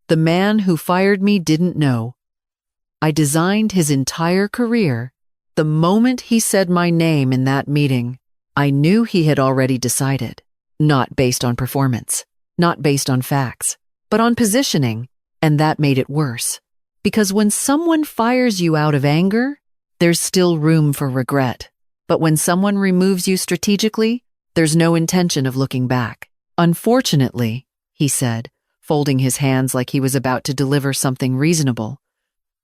The man who fired me didn't know. I designed his entire career. The moment he said my name in that meeting, I knew he had already decided. Not based on performance, not based on facts, but on positioning, and that made it worse. Because when someone fires you out of anger, there's still room for regret. But when someone removes you strategically, there's no intention of looking back. Unfortunately, he said, folding his hands like he was about to deliver something reasonable,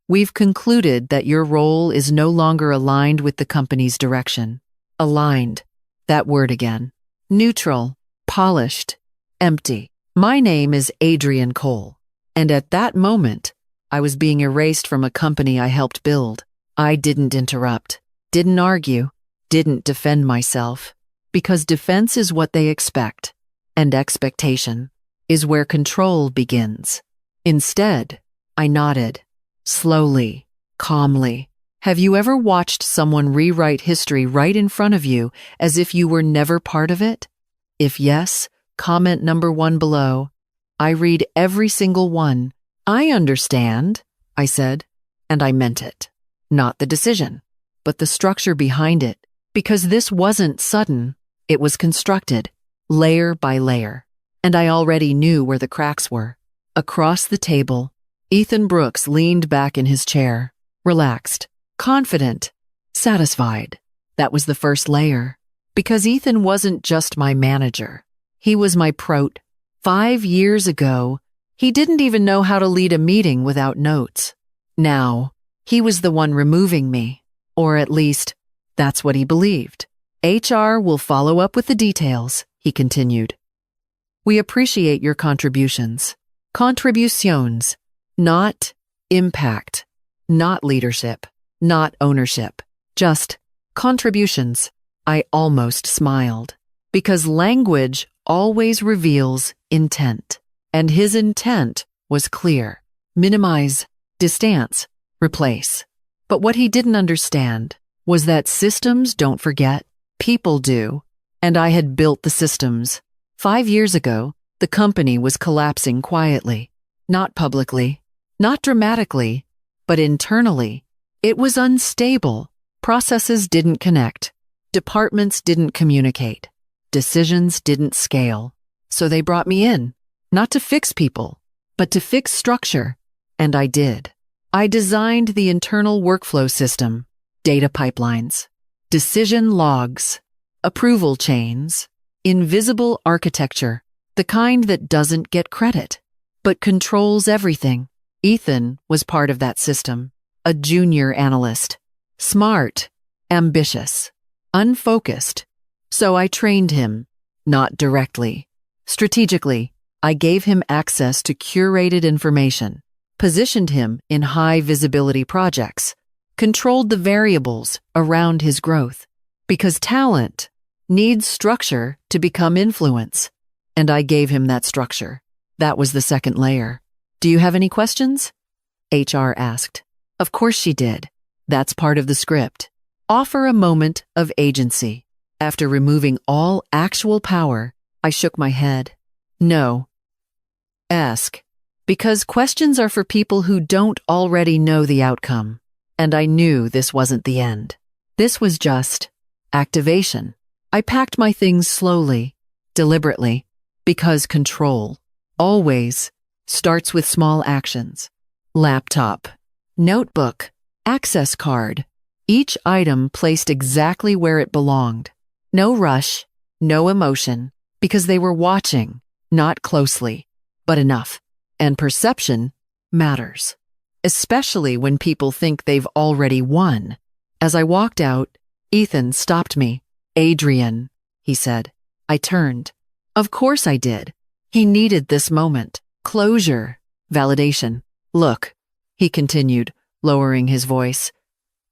we've concluded that your role is no longer aligned with the company's direction. Aligned. That word again. Neutral. Polished. Empty. My name is Adrian Cole, and at that moment, I was being erased from a company I helped build. I didn't interrupt, didn't argue, didn't defend myself, because defense is what they expect, and expectation is where control begins. Instead, I nodded, slowly, calmly. Have you ever watched someone rewrite history right in front of you as if you were never part of it? If yes, comment number 1 below. I read every single one. I understand, I said, and I meant it. Not the decision, but the structure behind it, because this wasn't sudden, it was constructed, layer by layer. And I already knew where the cracks were. Across the table, Ethan Brooks leaned back in his chair, relaxed, confident, satisfied. That was the first layer. Because Ethan wasn't just my manager. He was my prot. 5 years ago, he didn't even know how to lead a meeting without notes. Now, he was the one removing me. Or at least, that's what he believed. HR will follow up with the details, he continued. We appreciate your contributions. Contributions, not impact, not leadership, not ownership, just contributions. I almost smiled, because language always reveals intent, and his intent was clear. Minimize, distance, replace. But what he didn't understand was that systems don't forget, people do, and I had built the systems. 5 years ago, the company was collapsing quietly, not publicly, not dramatically, but internally. It was unstable. Processes didn't connect. Departments didn't communicate. Decisions didn't scale. So they brought me in, not to fix people, but to fix structure. And I did. I designed the internal workflow system, data pipelines, decision logs, approval chains, invisible architecture, the kind that doesn't get credit, but controls everything. Ethan was part of that system, a junior analyst, smart, ambitious, unfocused. So I trained him, not directly. Strategically, I gave him access to curated information, positioned him in high-visibility projects, controlled the variables around his growth. Because talent needs structure to become influence, and I gave him that structure. That was the second layer. Do you have any questions? HR asked. Of course she did. That's part of the script. Offer a moment of agency. After removing all actual power, I shook my head. No. Ask. Because questions are for people who don't already know the outcome. And I knew this wasn't the end. This was just activation. I packed my things slowly, deliberately, because control always starts with small actions. Laptop, notebook, access card, each item placed exactly where it belonged. No rush, no emotion, because they were watching, not closely, but enough. And perception matters, especially when people think they've already won. As I walked out, Ethan stopped me. Adrian, he said. I turned. Of course I did. He needed this moment. Closure. Validation. Look, he continued, lowering his voice.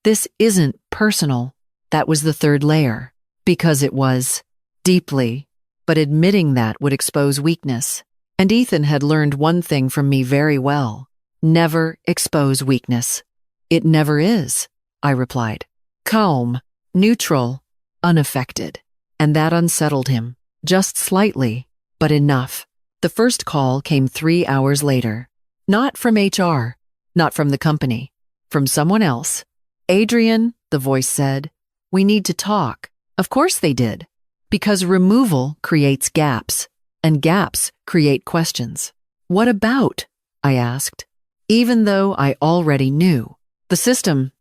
This isn't personal. That was the third layer. Because it was. Deeply. But admitting that would expose weakness. And Ethan had learned one thing from me very well. Never expose weakness. It never is, I replied. Calm, neutral, unaffected. And that unsettled him. Just slightly, but enough. The first call came 3 hours later. Not from HR, not from the company, from someone else. Adrian, the voice said, we need to talk. Of course they did, because removal creates gaps, and gaps create questions. What about? I asked, even though I already knew. The system,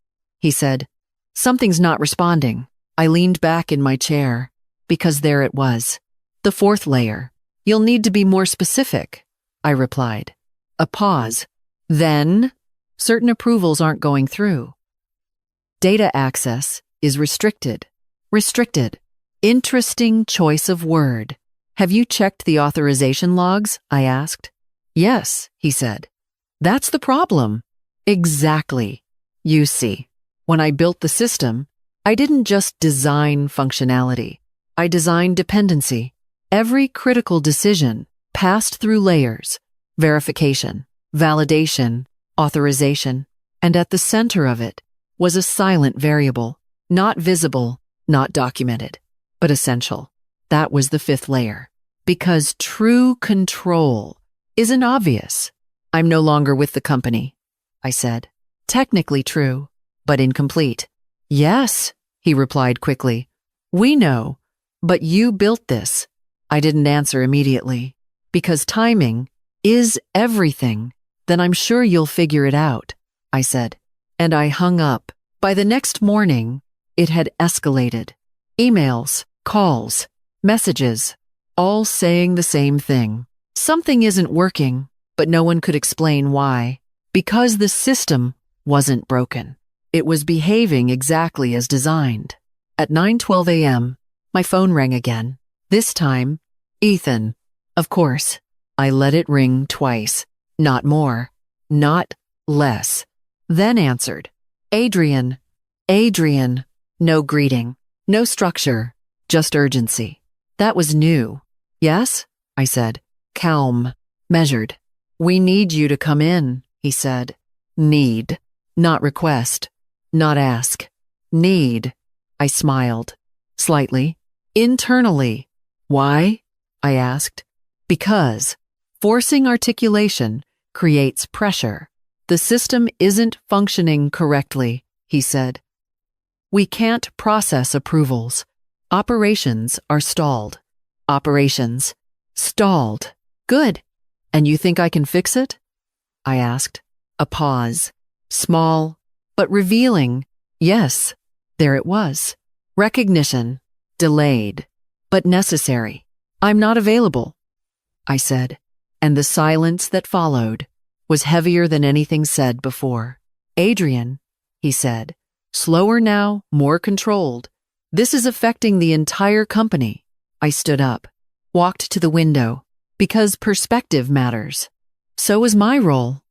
he said. Something's not responding. I leaned back in my chair, because there it was. The fourth layer. You'll need to be more specific, I replied. A pause. Then, certain approvals aren't going through. Data access is restricted. Restricted. Interesting choice of word. Have you checked the authorization logs? I asked. Yes, he said. That's the problem. Exactly. You see, when I built the system, I didn't just design functionality. I designed dependency. Every critical decision passed through layers: verification, validation, authorization, and at the center of it was a silent variable, not visible, not documented, but essential. That was the fifth layer. Because true control isn't obvious. I'm no longer with the company, I said. Technically true, but incomplete. Yes, he replied quickly. We know, but you built this. I didn't answer immediately. Because timing is everything. Then I'm sure you'll figure it out, I said. And I hung up. By the next morning, it had escalated. Emails, calls, messages, all saying the same thing. Something isn't working, but no one could explain why. Because the system wasn't broken. It was behaving exactly as designed. At 9:12 a.m., my phone rang again. This time, Ethan. Of course, I let it ring twice. Not more. Not less. Then answered. Adrian. Adrian. No greeting. No structure. Just urgency. That was new. Yes? I said. Calm. Measured. We need you to come in, he said. Need. Not request. Not ask. Need. I smiled. Slightly. Internally. Why? I asked. Because forcing articulation creates pressure. The system isn't functioning correctly, he said. We can't process approvals. Operations are stalled. Operations. Stalled. Good. And you think I can fix it? I asked. A pause. Small, but revealing. Yes, there it was. Recognition. Delayed, but necessary. I'm not available, I said, and the silence that followed was heavier than anything said before. Adrian, he said, slower now, more controlled. This is affecting the entire company. I stood up, walked to the window, because perspective matters. So is my role,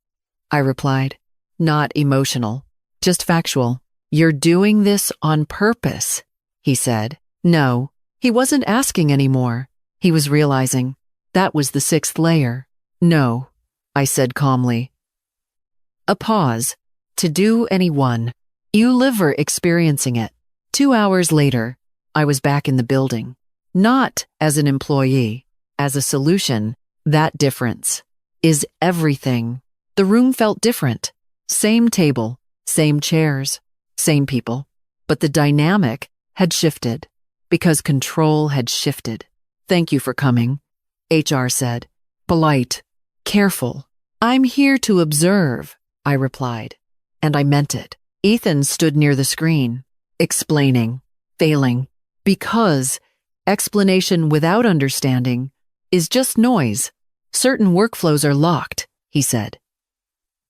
I replied. Not emotional, just factual. You're doing this on purpose, he said. No, he wasn't asking anymore. He was realizing. That was the sixth layer. No, I said calmly. A pause. To do any one. You live experiencing it. 2 hours later, I was back in the building. Not as an employee, as a solution. That difference is everything. The room felt different. Same table, same chairs, same people. But the dynamic had shifted because control had shifted. Thank you for coming, HR said. Polite, careful. I'm here to observe, I replied. And I meant it. Ethan stood near the screen, explaining, failing, because explanation without understanding is just noise. Certain workflows are locked, he said.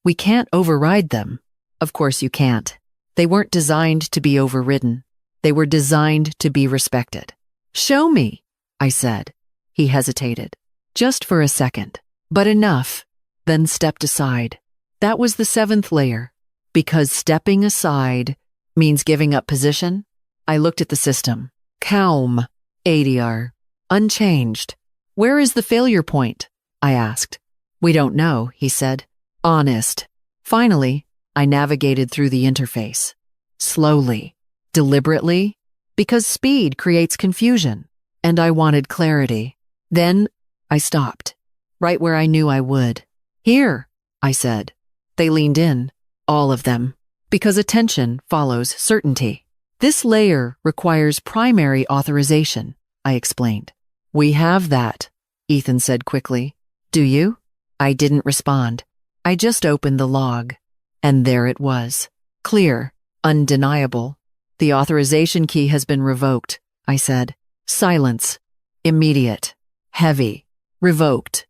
We can't override them. Of course you can't. They weren't designed to be overridden. They were designed to be respected. Show me, I said. He hesitated, just for a second, but enough, then stepped aside. That was the seventh layer. Because stepping aside means giving up position, I looked at the system. Calm, ADR, unchanged. Where is the failure point? I asked. We don't know, he said. Honest. Finally, I navigated through the interface. Slowly, deliberately, because speed creates confusion, and I wanted clarity. Then I stopped, right where I knew I would. Here, I said. They leaned in, all of them, because attention follows certainty. This layer requires primary authorization, I explained. We have that, Ethan said quickly. Do you? I didn't respond. I just opened the log. And there it was. Clear, undeniable. The authorization key has been revoked, I said. Silence. Immediate. Heavy. Revoked.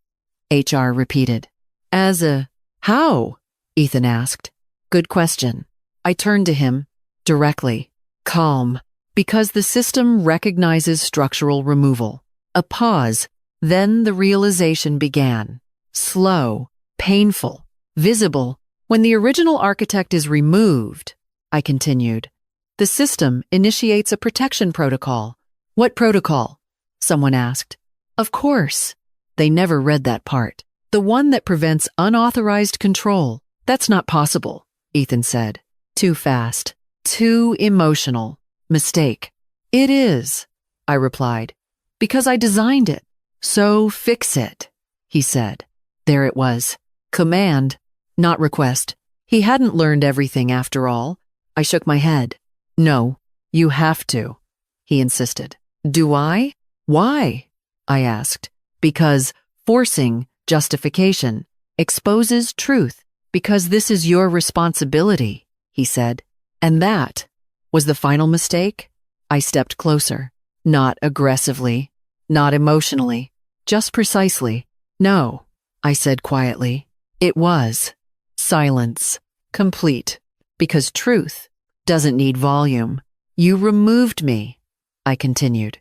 HR repeated. How? Ethan asked. Good question. I turned to him, directly. Calm. Because the system recognizes structural removal. A pause. Then the realization began. Slow. Painful. Visible. When the original architect is removed, I continued, the system initiates a protection protocol. What protocol? Someone asked. Of course. They never read that part. The one that prevents unauthorized control. That's not possible, Ethan said. Too fast. Too emotional. Mistake. It is, I replied, because I designed it. So fix it, he said. There it was. Command, not request. He hadn't learned everything after all. I shook my head. No, you have to, he insisted. Do I? Why? I asked. Because forcing justification exposes truth, because this is your responsibility, he said. And that was the final mistake? I stepped closer. Not aggressively, not emotionally, just precisely. No, I said quietly. It was. Silence. Complete. Because truth doesn't need volume. You removed me, I continued.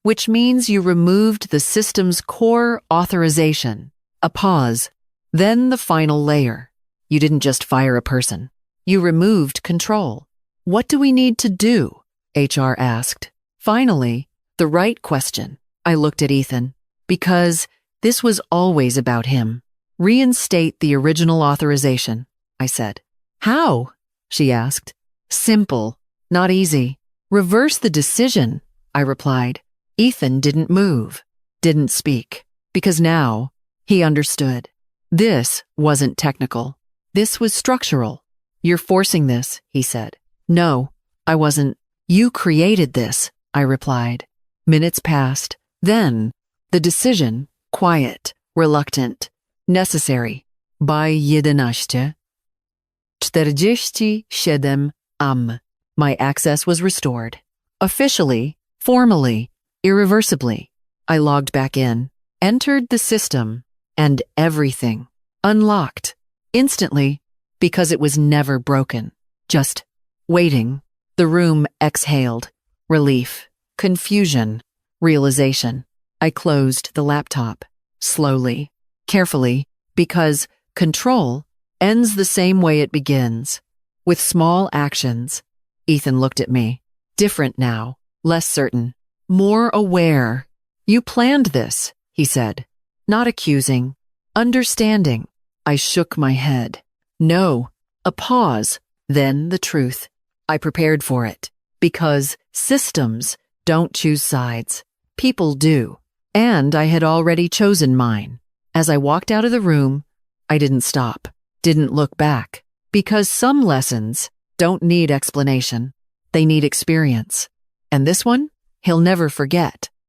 Which means you removed the system's core authorization. A pause. Then the final layer. You didn't just fire a person. You removed control. What do we need to do? HR asked. Finally, the right question. I looked at Ethan. Because this was always about him. Reinstate the original authorization, I said. How? She asked. Simple, not easy. Reverse the decision, I replied. Ethan didn't move, didn't speak, because now he understood. This wasn't technical. This was structural. You're forcing this, he said. No, I wasn't. You created this, I replied. Minutes passed. Then, the decision, quiet, reluctant, necessary. By 11:47 am. My access was restored. Officially, formally, irreversibly. I logged back in, entered the system, and everything. Unlocked. Instantly, because it was never broken. Just waiting. The room exhaled. Relief. Confusion. Realization. I closed the laptop. Slowly. Carefully. Because control ends the same way it begins. With small actions. Ethan looked at me. Different now. Less certain. More aware. You planned this, he said. Not accusing. Understanding. I shook my head. No. A pause. Then the truth. I prepared for it. Because systems don't choose sides. People do. And I had already chosen mine. As I walked out of the room, I didn't stop. Didn't look back. Because some lessons don't need explanation. They need experience. And this one, he'll never forget.